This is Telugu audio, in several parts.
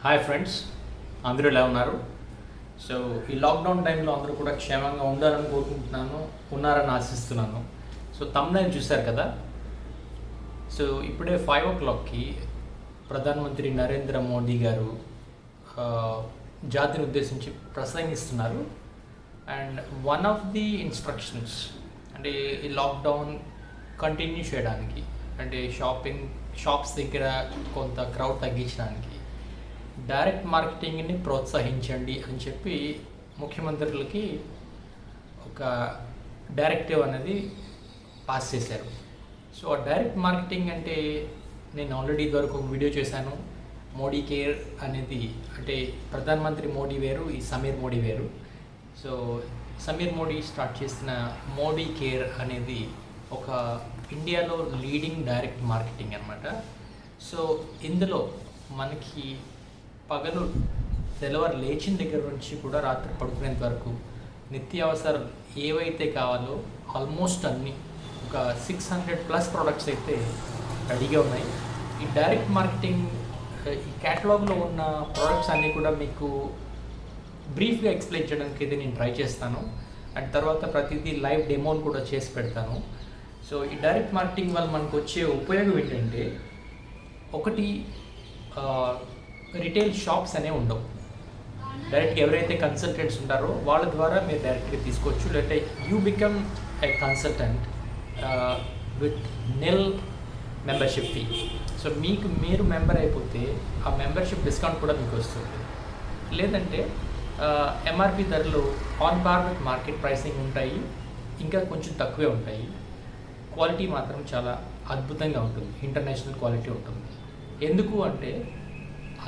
హాయ్ ఫ్రెండ్స్, అందరూ ఎలా ఉన్నారు? సో ఈ లాక్డౌన్ టైంలో అందరూ కూడా క్షేమంగా ఉండాలని కోరుకుంటున్నాను, ఉన్నారని ఆశిస్తున్నాను. సో తమ్నైల్ చూశారు కదా. సో ఇప్పుడే 5 o'clockకి ప్రధానమంత్రి నరేంద్ర మోడీ గారు జాతిని ఉద్దేశించి ప్రసంగిస్తున్నారు. And one of the instructions అంటే ఈ లాక్డౌన్ కంటిన్యూ చేయడానికి, అంటే షాప్స్ దగ్గర కొంత క్రౌడ్ తగ్గించడానికి డైరెక్ట్ మార్కెటింగ్ని ప్రోత్సహించండి అని చెప్పి ముఖ్యమంత్రులకి ఒక డైరెక్టివ్ అనేది పాస్ చేశారు. సో ఆ డైరెక్ట్ మార్కెటింగ్ అంటే నేను ఆల్రెడీ ఇదివరకు ఒక వీడియో చేశాను. మోడీ కేర్ అనేది అంటే ప్రధానమంత్రి మోడీ వేరు, ఈ సమీర్ మోడీ వేరు. సో సమీర్ మోడీ స్టార్ట్ చేసిన మోడీ కేర్ అనేది ఒక ఇండియాలో లీడింగ్ డైరెక్ట్ మార్కెటింగ్ అనమాట. సో ఇందులో మనకి పగలు తెల్లవారు లేచిన దగ్గర నుంచి కూడా రాత్రి పడుకునేంత వరకు నిత్యావసరాలు ఏవైతే కావాలో ఆల్మోస్ట్ అన్నీ ఒక 600+ ప్రోడక్ట్స్ అయితే రెడీగా ఉన్నాయి. ఈ డైరెక్ట్ మార్కెటింగ్ ఈ క్యాటలాగ్లో ఉన్న ప్రోడక్ట్స్ అన్నీ కూడా మీకు బ్రీఫ్గా ఎక్స్ప్లెయిన్ చేయడానికి అయితే నేను ట్రై చేస్తాను. అండ్ తర్వాత ప్రతిదీ లైవ్ డెమోని కూడా చేసి పెడతాను. సో ఈ డైరెక్ట్ మార్కెటింగ్ వల్ల మనకు వచ్చే ఉపయోగం ఏంటంటే, ఒకటి రిటైల్ షాప్స్ అనేవి ఉండవు. డైరెక్ట్గా ఎవరైతే కన్సల్టెంట్స్ ఉంటారో వాళ్ళ ద్వారా మీరు డైరెక్ట్గా తీసుకోవచ్చు. లేదంటే you become a consultant with nil membership fee. So మీరు మెంబర్ అయిపోతే ఆ మెంబర్షిప్ డిస్కౌంట్ కూడా మీకు వస్తుంది. లేదంటే ఎంఆర్పి ధరలు on par with market pricing ఉంటాయి, ఇంకా కొంచెం తక్కువే ఉంటాయి. క్వాలిటీ మాత్రం చాలా అద్భుతంగా ఉంటుంది, ఇంటర్నేషనల్ క్వాలిటీ ఉంటుంది. ఎందుకు అంటే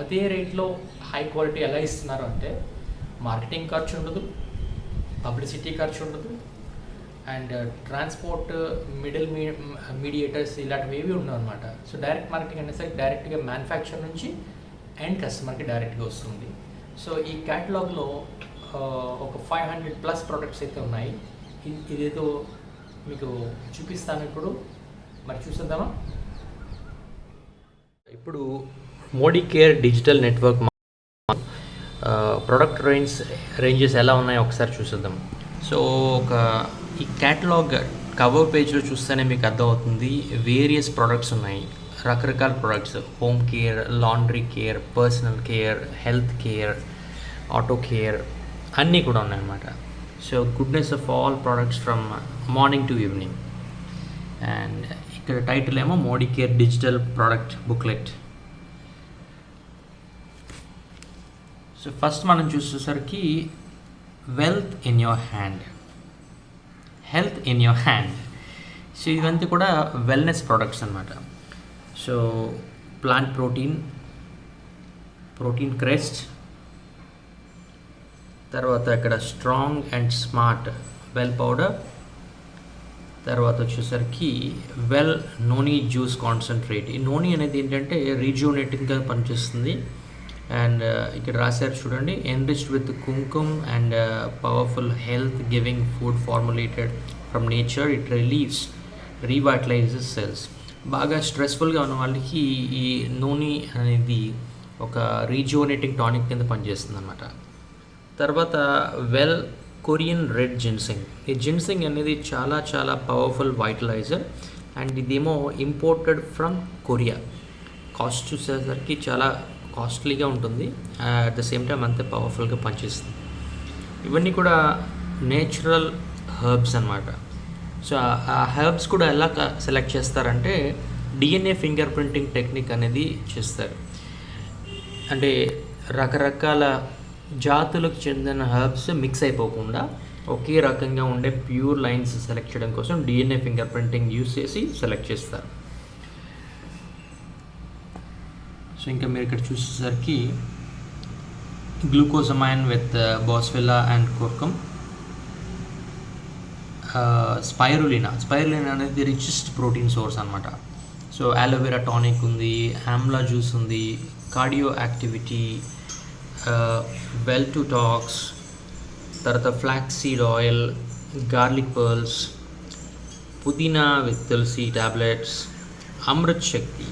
అదే రేట్లో హై క్వాలిటీ ఎలా ఇస్తున్నారు అంటే మార్కెటింగ్ ఖర్చు ఉండదు, పబ్లిసిటీ ఖర్చు ఉండదు, అండ్ ట్రాన్స్పోర్ట్ మీడియేటర్స్ ఇలాంటివి ఏవి ఉండవు అనమాట. సో డైరెక్ట్ మార్కెటింగ్ అనేసరికి డైరెక్ట్గా మ్యానుఫ్యాక్చర్ నుంచి ఎండ్ కస్టమర్కి డైరెక్ట్గా వస్తుంది. సో ఈ క్యాటలాగ్లో ఒక 500+ ప్రోడక్ట్స్ అయితే ఉన్నాయి. ఇదేదో మీకు చూపిస్తాను ఇప్పుడు, మరి చూసేద్దామా? ఇప్పుడు Modi care digital network product ranges ఎలా ఉన్నాయో ఒకసారి చూసేద్దాం. సో ఈ క్యాటలాగ్ కవర్ పేజ్లో చూస్తేనే మీకు అర్థమవుతుంది. వేరియస్ ప్రోడక్ట్స్ ఉన్నాయి, రకరకాల products. Home care, laundry care, personal care, health care, auto care అన్నీ కూడా ఉన్నాయన్నమాట. So goodness of all products from morning to evening. And ఇక్కడ టైటిల్ ఏమో Modi care digital product booklet. So first మనం చూసేసరికి wealth in your hand, health in your hand. So ఇవంతా కూడా వెల్నెస్ ప్రోడక్ట్స్ అనమాట. సో ప్లాంట్ ప్రోటీన్ క్రెస్ట్, తర్వాత ఇక్కడ strong and smart well powder, తర్వాత వచ్చేసరికి వెల్ నోనీ జ్యూస్ కాన్సన్ట్రేట్. ఈ నోనీ అనేది ఏంటంటే రీజ్యూనేటింగ్గా పనిచేస్తుంది. అండ్ ఇక్కడ రాశారు చూడండి, enriched with kumkum and powerful health giving food formulated from nature, it revitalises cells. బాగా స్ట్రెస్ఫుల్గా ఉన్న వాళ్ళకి ఈ నూనె అనేది ఒక రీజ్యూనేటింగ్ టానిక్ కింద పనిచేస్తుంది అన్నమాట. తర్వాత వెల్ కొరియన్ రెడ్ జిన్సింగ్. ఈ జిన్సింగ్ అనేది చాలా చాలా పవర్ఫుల్ వైటలైజర్, అండ్ ఇదేమో ఇంపోర్టెడ్ ఫ్రమ్ కొరియా. కాస్ట్ చూసేసరికి చాలా కాస్ట్లీగా ఉంటుంది, అట్ ద సేమ్ టైం అంతే పవర్ఫుల్గా పనిచేస్తుంది. ఇవన్నీ కూడా నేచురల్ హెర్బ్స్ అన్నమాట. సో ఆ హెర్బ్స్ కూడా ఎలా సెలెక్ట్ చేస్తారంటే డిఎన్ఏ ఫింగర్ ప్రింటింగ్ టెక్నిక్ అనేది చేస్తారు. అంటే రకరకాల జాతులకు చెందిన హెర్బ్స్ మిక్స్ అయిపోకుండా ఒకే రకంగా ఉండే ప్యూర్ లైన్స్ సెలెక్ట్ చేయడం కోసం డిఎన్ఏ ఫింగర్ ప్రింటింగ్ యూస్ చేసి సెలెక్ట్ చేస్తారు. సో ఇంకా మీరు ఇక్కడ చూసేసరికి glucosamine with boswellia and curcumin, spirulina అనేది రిచెస్ట్ ప్రోటీన్ సోర్స్ అనమాట. సో అలోవెరా టానిక్ ఉంది, ఆమ్లా జ్యూస్ ఉంది, cardio activity, well to talks, తర్వాత flax seed oil, garlic pearls, pudina with tulsi tablets, Amrit Shakti.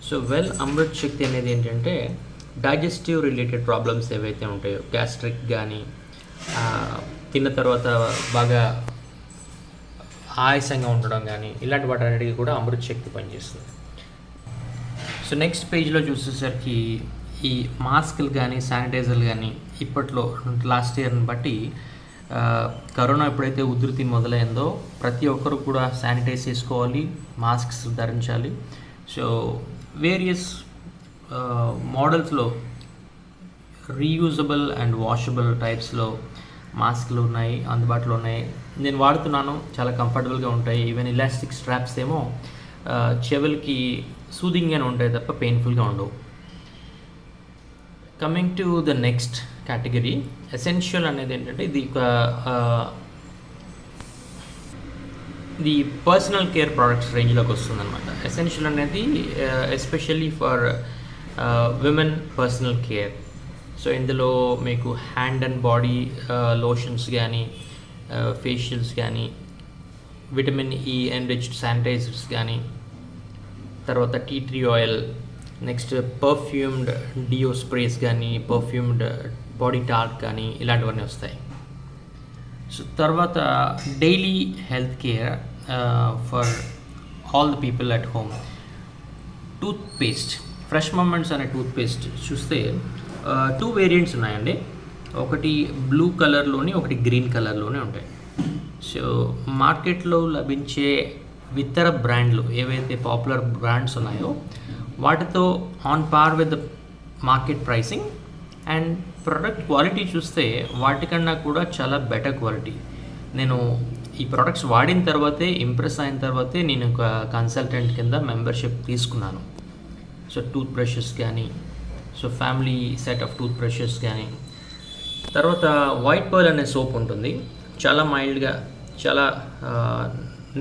So Amrit Shakti అనేది ఏంటంటే డైజెస్టివ్ రిలేటెడ్ ప్రాబ్లమ్స్ ఏవైతే ఉంటాయో, గ్యాస్ట్రిక్ కానీ, తిన్న తర్వాత బాగా ఆయాసంగా ఉండడం కానీ, ఇలాంటి వాటన్నిటికీ కూడా అమృత్ శక్తి పనిచేస్తుంది. సో నెక్స్ట్ పేజ్లో చూసేసరికి ఈ మాస్కులు కానీ, శానిటైజర్లు కానీ, ఇప్పట్లో లాస్ట్ ఇయర్ని బట్టి కరోనా ఎప్పుడైతే ఉధృతి మొదలైందో ప్రతి ఒక్కరు కూడా శానిటైజ్ చేసుకోవాలి, మాస్క్స్ ధరించాలి. సో వేరియస్ మోడల్స్లో రీయూజబుల్ అండ్ వాషబుల్ టైప్స్లో మాస్క్లు ఉన్నాయి, అందుబాటులో ఉన్నాయి. నేను వాడుతున్నాను, చాలా కంఫర్టబుల్గా ఉంటాయి. ఈవెన్ ఇలాస్టిక్ స్ట్రాప్స్ ఏమో చెవులకి సూదింగ్గానే ఉంటాయి తప్ప పెయిన్ఫుల్గా ఉండవు. Coming to the next category, essential అనేది ఏంటంటే ఇది పర్సనల్ కేర్ ప్రోడక్ట్స్ రేంజ్లోకి వస్తుందన్నమాట. ఎసెన్షియల్ అనేది especially for women personal care. So ఇందులో మీకు హ్యాండ్ అండ్ బాడీ లోషన్స్ కానీ, ఫేషియల్స్ కానీ, విటమిన్ ఈ ఎన్రిచ్డ్ శానిటైజర్స్ కానీ, తర్వాత tea tree oil, next perfumed deo sprays కానీ, పర్ఫ్యూమ్డ్ బాడీ టాల్క్ కానీ, ఇలాంటివన్నీ వస్తాయి. సో తర్వాత daily health care for all the people at home. Toothpaste, fresh moments అనే టూత్ పేస్ట్ చూస్తే 2 వేరియంట్స్ ఉన్నాయండి. ఒకటి బ్లూ కలర్లోని, ఒకటి గ్రీన్ కలర్లోనే ఉంటాయి. సో మార్కెట్లో లభించే ఇతర బ్రాండ్లు ఏవైతే పాపులర్ బ్రాండ్స్ ఉన్నాయో వాటితో on par with the market pricing and product quality చూస్తే వాటికన్నా కూడా చాలా బెటర్ క్వాలిటీ. నేను ఈ ప్రోడక్ట్స్ వాడిన తర్వాతే, ఇంప్రెస్ అయిన తర్వాతే నేను ఒక కన్సల్టెంట్ కింద మెంబర్షిప్ తీసుకున్నాను. సో టూత్ బ్రషెస్ కానీ, so family set of tooth brushes కానీ, తర్వాత వైట్ పర్ల్ అనే సోప్ ఉంటుంది. చాలా మైల్డ్గా, చాలా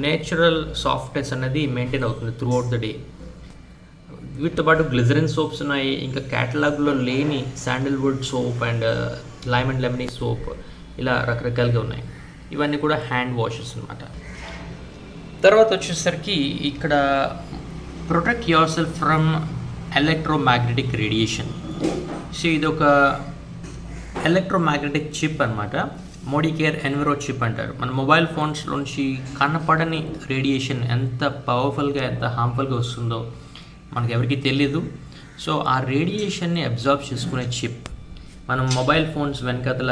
నేచురల్ సాఫ్ట్నెస్ అనేది మెయింటైన్ అవుతుంది త్రూ అవుట్ ద డే. వీటితో పాటు గ్లిజరిన్ సోప్స్ ఉన్నాయి, ఇంకా క్యాటలాగ్లో లేని Sandalwood soap and lime and lemony soap, ఇలా రకరకాలుగా ఉన్నాయి. ఇవన్నీ కూడా హ్యాండ్ వాషెస్ అనమాట. తర్వాత వచ్చేసరికి ఇక్కడ protect your self from electromagnetic radiation. So ఇది ఒక ఎలక్ట్రోమాగ్నెటిక్ చిప్ అనమాట. మోడికేర్ ఎన్విరో చిప్ అంటారు. మన మొబైల్ ఫోన్స్లోంచి కనపడని రేడియేషన్ ఎంత పవర్ఫుల్గా, ఎంత హార్మ్ఫుల్గా వస్తుందో మనకు ఎవరికీ తెలీదు. సో ఆ రేడియేషన్ని అబ్జార్బ్ చేసుకునే చిప్ మనం మొబైల్ ఫోన్స్ వెనకతల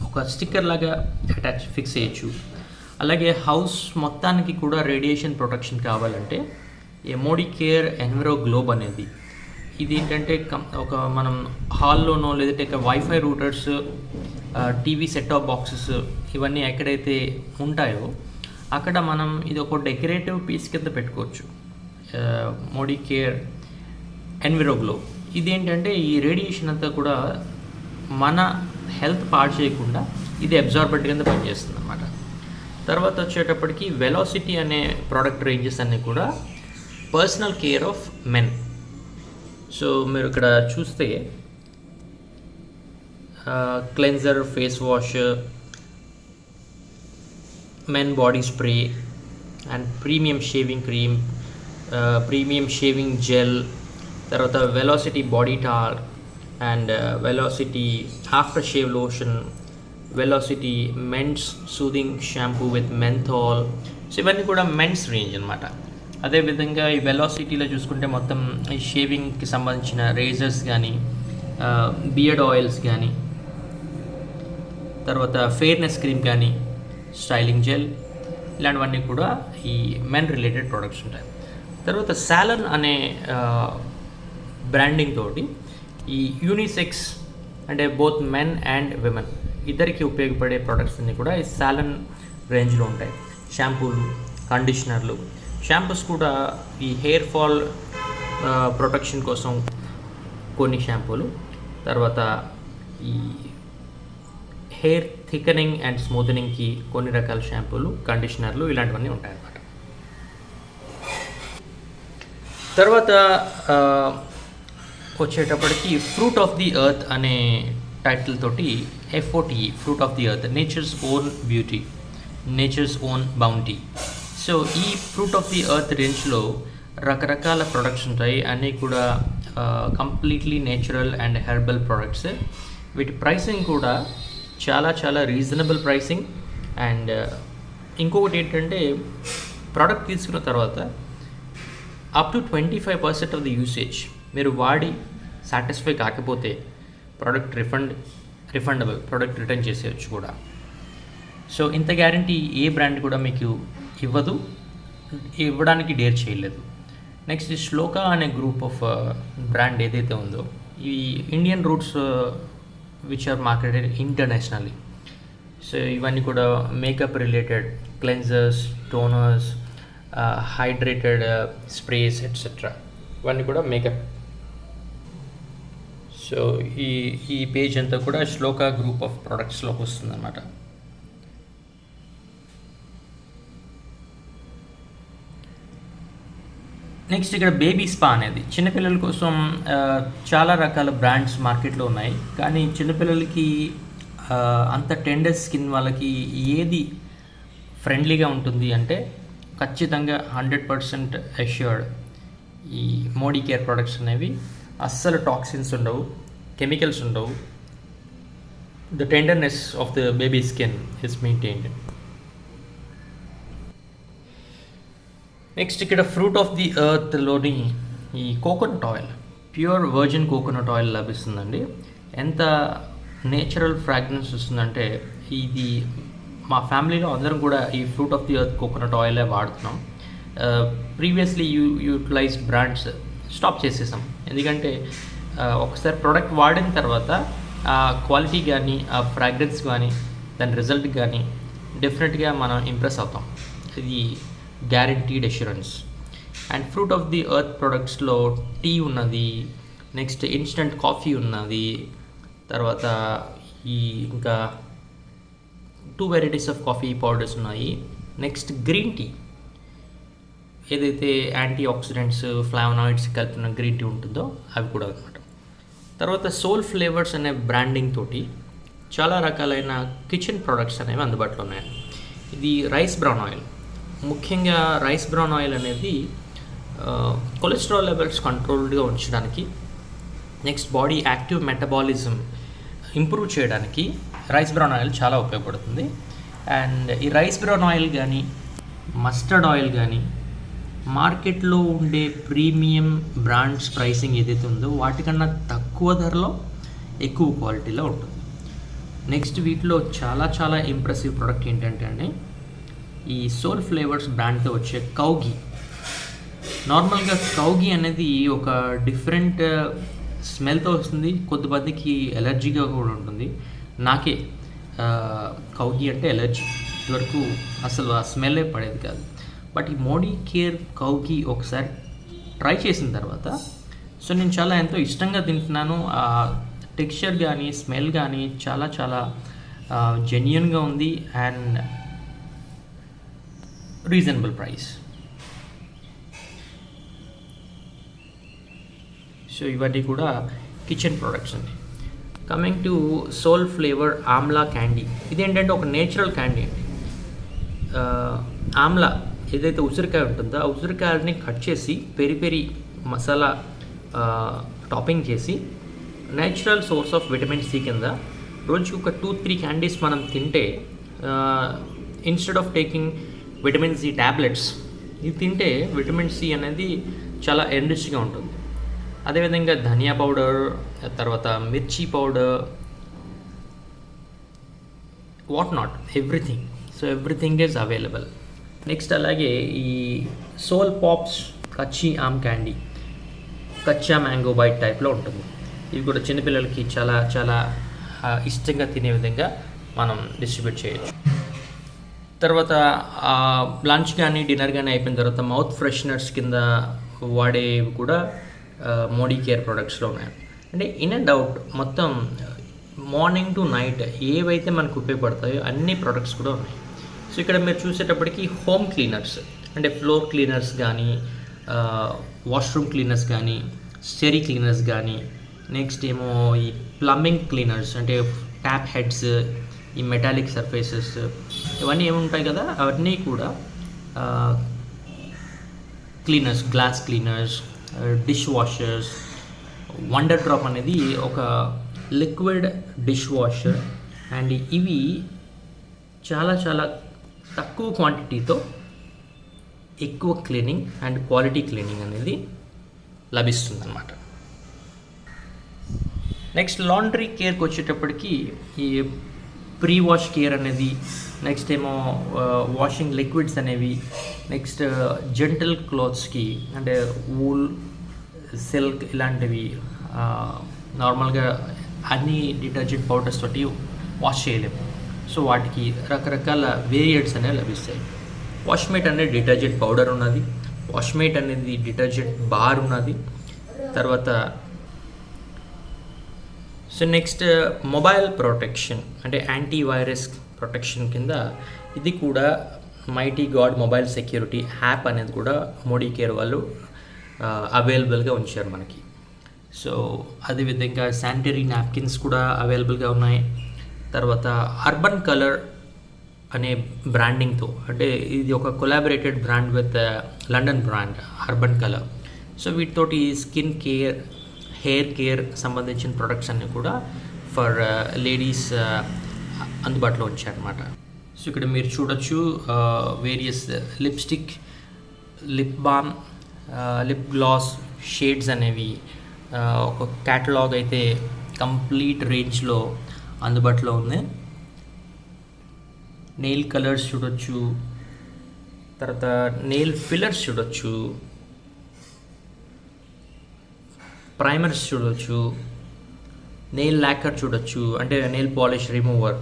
ఒక స్టిక్కర్ లాగా ఫిక్స్ చేయొచ్చు. అలాగే హౌస్ మొత్తానికి కూడా రేడియేషన్ ప్రొటెక్షన్ కావాలంటే ఈ మోడికేర్ ఎన్విరో గ్లోబ్ అనేది, ఇది ఏంటంటే ఒక మనం హాల్లోనో లేదంటే wifi Reuters, TV set top boxes ఇవన్నీ ఎక్కడైతే ఉంటాయో అక్కడ మనం ఇది ఒక డెకరేటివ్ పీస్ కింద పెట్టుకోవచ్చు. మోడికేర్ ఎన్విరో గ్లోబ్ ఇదేంటంటే ఈ రేడియేషన్ అంతా కూడా మన హెల్త్ పాడు చేయకుండా ఇది అబ్జార్బెంట్ కింద పనిచేస్తుంది అన్నమాట. తర్వాత వచ్చేటప్పటికి వెలాసిటీ అనే ప్రోడక్ట్ రేంజెస్ అన్నీ కూడా personal care of men. So మీరు ఇక్కడ చూస్తే cleanser, face wash, men body spray and premium shaving cream, premium shaving gel, తర్వాత Velocity body talc and Velocity after shave lotion, Velocity men's soothing shampoo with menthol. So ఇవన్నీ కూడా మెన్స్ రేంజ్ అనమాట. అదేవిధంగా ఈ వెలాసిటీలో చూసుకుంటే మొత్తం ఈ షేవింగ్కి సంబంధించిన రేజర్స్ కానీ, బియర్డ్ ఆయిల్స్ కానీ, తర్వాత ఫెయిర్నెస్ క్రీమ్ కానీ, స్టైలింగ్ జెల్, ఇలాంటివన్నీ కూడా ఈ మెన్ రిలేటెడ్ ప్రోడక్ట్స్ ఉంటాయి. తర్వాత సాలన్ అనే బ్రాండింగ్ తోటి ఈ యూనిసెక్స్ అంటే బోత్ మెన్ అండ్ విమెన్ ఇద్దరికి ఉపయోగపడే ప్రోడక్ట్స్ అన్నీ కూడా ఈ సాలన్ రేంజ్లో ఉంటాయి. షాంపూలు, కండిషనర్లు, షాంపూస్ కూడా ఈ హెయిర్ ఫాల్ ప్రొటెక్షన్ కోసం కొన్ని షాంపూలు, తర్వాత ఈ హెయిర్ థికనింగ్ అండ్ స్మూతనింగ్కి కొన్ని రకాల షాంపూలు, కండిషనర్లు, ఇలాంటివన్నీ ఉంటాయన్నమాట. తర్వాత వచ్చేటప్పటికి ఫ్రూట్ ఆఫ్ ది ఎర్త్ అనే టైటిల్ తోటి FOTE, fruit of the earth, nature's own beauty, nature's own bounty. So ఈ ఫ్రూట్ ఆఫ్ ది ఎర్త్ రేంజ్లో రకరకాల ప్రొడక్ట్స్ ఉంటాయి, అన్నీ కూడా completely natural and herbal products. వీటి ప్రైసింగ్ కూడా చాలా చాలా రీజనబుల్ ప్రైసింగ్. అండ్ ఇంకొకటి ఏంటంటే ప్రోడక్ట్ తీసుకున్న తర్వాత up to 25% of the usage మీరు వాడి సాటిస్ఫై కాకపోతే ప్రోడక్ట్ రిఫండబుల్, ప్రోడక్ట్ రిటర్న్ చేసేయచ్చు కూడా. సో ఇంత గ్యారంటీ ఏ బ్రాండ్ కూడా మీకు ఇవ్వడానికి డేర్ చేయలేదు. నెక్స్ట్ ఈ శ్లోకా అనే గ్రూప్ ఆఫ్ బ్రాండ్ ఏదైతే ఉందో, ఈ Indian roots which are marketed internationally. So ఇవన్నీ కూడా makeup related cleansers, toners, hydrated sprays etcetera, ఇవన్నీ కూడా మేకప్. సో ఈ పేజ్ అంతా కూడా శ్లోకా గ్రూప్ ఆఫ్ ప్రొడక్ట్స్లోకి వస్తుంది అన్నమాట. నెక్స్ట్ ఇక్కడ బేబీ స్పా అనేది చిన్నపిల్లల కోసం చాలా రకాల బ్రాండ్స్ మార్కెట్లో ఉన్నాయి. కానీ చిన్నపిల్లలకి అంత టెండర్ స్కిన్ వాళ్ళకి ఏది ఫ్రెండ్లీగా ఉంటుంది అంటే ఖచ్చితంగా 100% అష్యూర్డ్ ఈ మోడీ కేర్ ప్రొడక్ట్స్ అనేవి. అస్సలు టాక్సిన్స్ ఉండవు, కెమికల్స్ ఉండవు. The tenderness of the baby skin is maintained. Next ఇక్కడ ఫ్రూట్ ఆఫ్ ది ఎర్త్లోని ఈ coconut oil, pure virgin coconut oil లభిస్తుందండి. ఎంత నేచురల్ ఫ్రాగ్రెన్స్ వస్తుందంటే, ఇది మా ఫ్యామిలీలో అందరం కూడా ఈ fruit of the Earth coconut ఆయిలే వాడుతున్నాం. ప్రీవియస్లీ యూటిలైజ్డ్ బ్రాండ్స్ స్టాప్ చేసేసాం. ఎందుకంటే ఒకసారి ప్రోడక్ట్ వాడిన తర్వాత ఆ క్వాలిటీ కానీ, ఆ ఫ్రాగ్రెన్స్ కానీ, దాని రిజల్ట్ కానీ డెఫినెట్గా మనం ఇంప్రెస్ అవుతాం. ఇది guaranteed assurance. And Fruit of the Earth ప్రొడక్ట్స్లో టీ ఉన్నది, నెక్స్ట్ ఇన్స్టంట్ కాఫీ ఉన్నది, తర్వాత ఇంకా 2 వెరైటీస్ ఆఫ్ కాఫీ పౌడర్స్ ఉన్నాయి. నెక్స్ట్ గ్రీన్ టీ, ఏదైతే యాంటీ ఆక్సిడెంట్స్, ఫ్లావనాయిడ్స్ కలిపిన గ్రీన్ టీ ఉంటుందో అవి కూడా అనమాట. తర్వాత సోల్ ఫ్లేవర్స్ అనే బ్రాండింగ్ తోటి చాలా రకాలైన కిచెన్ ప్రొడక్ట్స్ అనేవి అందుబాటులో ఉన్నాయి. ఇది రైస్ బ్రౌన్ ఆయిల్. ముఖ్యంగా రైస్ బ్రౌన్ ఆయిల్ అనేది కొలెస్ట్రాల్ లెవెల్స్ కంట్రోల్డ్గా ఉంచడానికి, next body active metabolism improve చేయడానికి రైస్ బ్రౌన్ ఆయిల్ చాలా ఉపయోగపడుతుంది. అండ్ ఈ రైస్ బ్రౌన్ ఆయిల్ కానీ, మస్టర్డ్ ఆయిల్ కానీ మార్కెట్లో ఉండే ప్రీమియం బ్రాండ్స్ ప్రైసింగ్ ఏదైతే ఉందో వాటికన్నా తక్కువ ధరలో ఎక్కువ క్వాలిటీలో ఉంటుంది. నెక్స్ట్ వీటిలో చాలా చాలా ఇంప్రెసివ్ ప్రోడక్ట్ ఏంటంటే అండి, ఈ సోల్ ఫ్లేవర్స్ బ్రాండ్తో వచ్చే కౌ ఘీ. నార్మల్గా కౌ ఘీ అనేది ఒక డిఫరెంట్ స్మెల్తో వస్తుంది, కొంతమందికి ఎలర్జీగా కూడా ఉంటుంది. నాకే కౌ ఘీ అంటే ఎలర్జీ, ఇదివరకు అసలు ఆ స్మెల్లే పడేది కాదు. బట్ ఈ మోడీ కేర్ కౌ ఘీ ఒకసారి ట్రై చేసిన తర్వాత సో నేను చాలా ఎంతో ఇష్టంగా తింటున్నాను. ఆ టెక్స్చర్ కానీ, స్మెల్ కానీ చాలా చాలా జెన్యూన్గా ఉంది అండ్ రీజనబుల్ ప్రైస్. సో ఇవన్నీ కూడా కిచెన్ ప్రొడక్ట్స్ అండి. Coming to soul flavour amla candy. ఇదేంటంటే ఒక నేచురల్ క్యాండీ అండి. ఆమ్లా ఏదైతే ఉసిరికాయ ఉంటుందో ఆ ఉసిరికాయని కట్ చేసి పెరి పెరి మసాలా టాపింగ్ చేసి natural source of vitamin C కింద రోజుకి ఒక 2-3 క్యాండీస్ మనం తింటే instead of taking vitamin C tablets ఇది తింటే విటమిన్ సి అనేది చాలా ఎన్రిచ్గా ఉంటుంది. అదేవిధంగా ధనియా పౌడర్, తర్వాత మిర్చి powder, what not, everything. So everything is available. Next అలాగే ఈ సోల్ పాప్స్ కచ్చీ ఆమ్ క్యాండీ, కచ్చా మ్యాంగో బైట్ టైప్లో ఉంటుంది. ఇవి కూడా చిన్నపిల్లలకి చాలా చాలా ఇష్టంగా తినే విధంగా మనం డిస్ట్రిబ్యూట్ చేయొచ్చు. తర్వాత లంచ్ కానీ డిన్నర్ కానీ అయిపోయిన తర్వాత మౌత్ ఫ్రెషనర్స్ కింద వాడేవి కూడా మోడీ కేర్ ప్రొడక్ట్స్లో ఉన్నాయి. అంటే ఇన్ అండ్ అవుట్ మొత్తం మార్నింగ్ టు నైట్ ఏవైతే మనకు ఉపయోగపడతాయో అన్ని ప్రొడక్ట్స్ కూడా ఉన్నాయి. సో ఇక్కడ మీరు చూసేటప్పటికి హోమ్ క్లీనర్స్ అంటే ఫ్లోర్ క్లీనర్స్ కానీ, వాష్రూమ్ క్లీనర్స్ కానీ, స్టెరీ క్లీనర్స్ కానీ, నెక్స్ట్ ఏమో ఈ ప్లంబింగ్ క్లీనర్స్ అంటే ట్యాప్ హెడ్స్, ఈ మెటాలిక్ సర్ఫేసెస్, ఇవన్నీ ఏముంటాయి కదా అవన్నీ కూడా cleaners, glass cleaners, dish washers. Wonder drop అనేది ఒక లిక్విడ్ డిష్ వాషర్, అండ్ ఇవి చాలా చాలా తక్కువ క్వాంటిటీతో ఎక్కువ క్లీనింగ్ అండ్ క్వాలిటీ క్లీనింగ్ అనేది లభిస్తుందన్నమాట. నెక్స్ట్ లాండ్రీ కేర్కి వచ్చేటప్పటికి ఈ ప్రీ వాష్ కేర్ అనేది, నెక్స్ట్ ఏమో వాషింగ్ లిక్విడ్స్ అనేవి, నెక్స్ట్ జెంటల్ క్లాత్స్కి అంటే వూల్, సిల్క్ ఇలాంటివి నార్మల్గా అన్ని డిటర్జెంట్ పౌడర్స్ తోటి వాష్ చేయలేము. సో వాటికి రకరకాల వేరియంట్స్ అనేవి లభిస్తాయి. వాష్మేట్ అనేది డిటర్జెంట్ పౌడర్ ఉన్నది, వాష్మేట్ అనేది డిటర్జెంట్ బార్ ఉన్నది. తర్వాత సో నెక్స్ట్ మొబైల్ ప్రొటెక్షన్ అంటే యాంటీవైరస్ ప్రొటెక్షన్ కింద ఇది కూడా mighty God mobile security app అనేది కూడా మోడీ కేర్ వాళ్ళు అవైలబుల్గా ఉంచారు మనకి. సో అదేవిధంగా శానిటరీ నాప్కిన్స్ కూడా అవైలబుల్గా ఉన్నాయి. తర్వాత అర్బన్ కలర్ అనే బ్రాండింగ్తో, అంటే ఇది ఒక collaborated brand with London brand Urban Color. So వీటితోటి స్కిన్ కేర్, హెయిర్ కేర్ సంబంధించిన ప్రొడక్ట్స్ అన్నీ కూడా ఫర్ లేడీస్ అందుబాటులో వచ్చాయన్నమాట. సో ఇక్కడ మీరు చూడొచ్చు various lipstick, lip balm, lip gloss shades అనేవి ఒక క్యాటలాగ్ అయితే కంప్లీట్ రేంజ్లో అందుబాటులో ఉంది. నెయిల్ కలర్స్ చూడొచ్చు, తర్వాత నెయిల్ ఫిల్లర్స్ చూడొచ్చు, ప్రైమర్స్ చూడొచ్చు, నెయిల్ లాకర్ చూడొచ్చు అంటే నెయిల్ పాలిష్ రిమూవర్,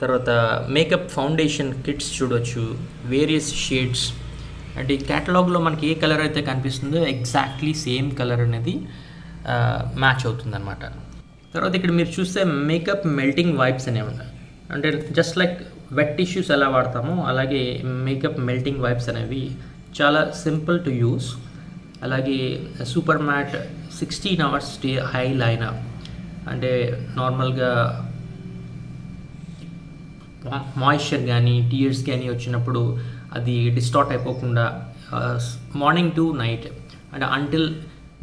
తర్వాత మేకప్ ఫౌండేషన్ కిట్స్ చూడొచ్చు, వేరియస్ షేడ్స్. అంటే ఈ క్యాటలాగ్లో మనకి ఏ కలర్ అయితే కనిపిస్తుందో ఎగ్జాక్ట్లీ సేమ్ కలర్ అనేది మ్యాచ్ అవుతుందన్నమాట. తర్వాత ఇక్కడ మీరు చూస్తే మేకప్ మెల్టింగ్ వైప్స్ అనేవి ఉన్నాయి. అంటే జస్ట్ లైక్ వెట్ టిష్యూస్ ఎలా వాడతామో అలాగే మేకప్ మెల్టింగ్ వైప్స్ అనేవి చాలా సింపుల్ టు యూస్. అలాగే super matte 16 hours stay high liner, అంటే నార్మల్గా మాయిశ్చర్ కానీ టీయర్స్ కానీ వచ్చినప్పుడు అది డిస్టార్ట్ అయిపోకుండా మార్నింగ్ టు నైట్ అంటే until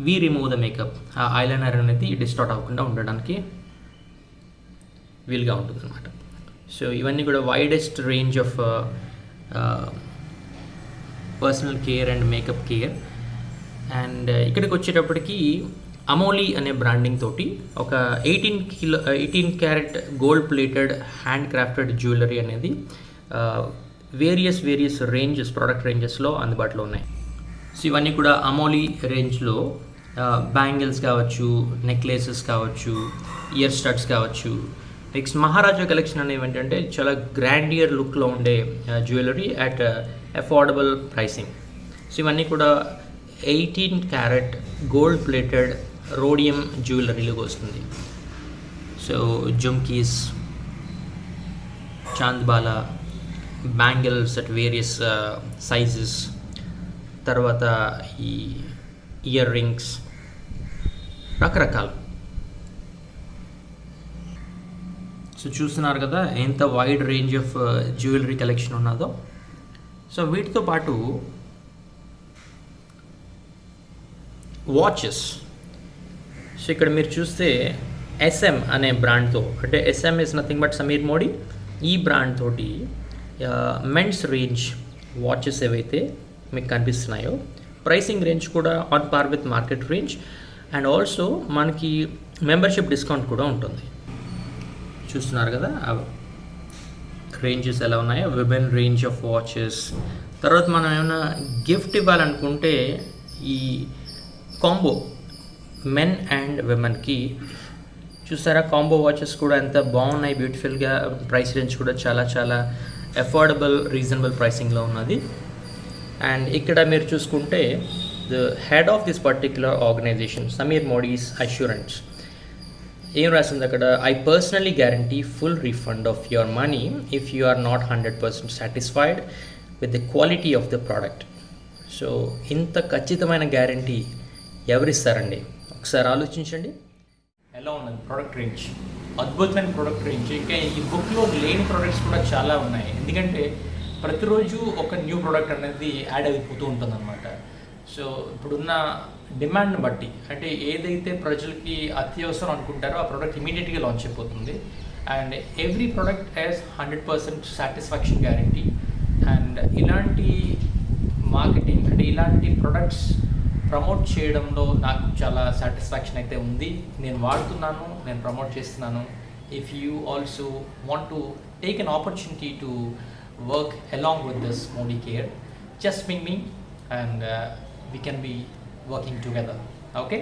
we remove the makeup ఆ ఐలైనర్ అనేది డిస్టార్ట్ అవ్వకుండా ఉండడానికి వీలుగా ఉంటుంది అనమాట. సో ఇవన్నీ కూడా widest range of personal care and makeup care. And ఇక్కడికి వచ్చేటప్పటికి అమోలీ అనే బ్రాండింగ్ తోటి ఒక 18 carat gold plated hand crafted jewellery అనేది వేరియస్ రేంజెస్, ప్రోడక్ట్ రేంజెస్లో అందుబాటులో ఉన్నాయి. సో ఇవన్నీ కూడా అమోలీ రేంజ్లో బ్యాంగిల్స్ కావచ్చు, నెక్లెసెస్ కావచ్చు, ఇయర్ స్టడ్స్ కావచ్చు. నెక్స్ట్ మహారాజా కలెక్షన్ అనేవి ఏంటంటే చాలా గ్రాండియర్ లుక్లో ఉండే jewellery at affordable pricing. So ఇవన్నీ కూడా 18 క్యారెట్ గోల్డ్ ప్లేటెడ్ రోడియం జ్యువెలరీలోకి వస్తుంది. So jhumkis, chandbala, bangles at various sizes, తర్వాత ఈ ఇయర్ రింగ్స్, రకరకాలు. సో చూస్తున్నారు కదా ఎంత wide range of jewellery collection ఉన్నదో. సో వీటితో పాటు వాచెస్. సో ఇక్కడ మీరు చూస్తే SM అనే బ్రాండ్తో, అంటే SM is nothing but Sameer Modi, ఈ బ్రాండ్ తోటి మెన్స్ రేంజ్ వాచెస్ ఏవైతే మీకు కనిపిస్తున్నాయో ప్రైసింగ్ రేంజ్ కూడా on par with market range, and also మనకి మెంబర్షిప్ డిస్కౌంట్ కూడా ఉంటుంది. చూస్తున్నారు కదా రేంజెస్ ఎలా ఉన్నాయో, విమెన్ రేంజ్ ఆఫ్ వాచెస్. తర్వాత మనం ఏమైనా గిఫ్ట్ ఇవ్వాలనుకుంటే ఈ కాంబో మెన్ అండ్ విమెన్కి చూసారా కాంబో వాచెస్ కూడా ఎంత బాగున్నాయి, బ్యూటిఫుల్గా. ప్రైస్ రేంజ్ కూడా చాలా చాలా అఫోర్డబుల్, రీజనబుల్ ప్రైసింగ్లో ఉన్నది. అండ్ ఇక్కడ మీరు చూసుకుంటే the head of this particular organization Sameer Modi's assurance ఏం రాసింది అక్కడ, I personally guarantee full refund of your money if you are not 100% satisfied with the quality of the product. So ఇంత ఖచ్చితమైన గ్యారంటీ ఎవరిస్తారండి? ఒకసారి ఆలోచించండి. ఎలా ఉన్నది ప్రోడక్ట్ రేంజ్, అద్భుతమైన ప్రోడక్ట్ రేంజ్. ఇంకా ఈ బుక్లో లేని ప్రోడక్ట్స్ కూడా చాలా ఉన్నాయి, ఎందుకంటే ప్రతిరోజు ఒక న్యూ ప్రోడక్ట్ అనేది యాడ్ అయిపోతూ ఉంటుంది అనమాట. సో ఇప్పుడున్న డిమాండ్ని బట్టి అంటే ఏదైతే ప్రజలకి అత్యవసరం అనుకుంటారో ఆ ప్రోడక్ట్ ఇమీడియట్గా లాంచ్ అయిపోతుంది. And every product has 100% satisfaction guarantee. And ఇలాంటి మార్కెటింగ్ అంటే ఇలాంటి ప్రొడక్ట్స్ ప్రమోట్ చేయడంలో నాకు చాలా సాటిస్ఫాక్షన్ అయితే ఉంది. నేను వాడుతున్నాను, నేను ప్రమోట్ చేస్తున్నాను. If you also want to take an opportunity to work along with this Modicare, just ping me and we can be working together. Okay.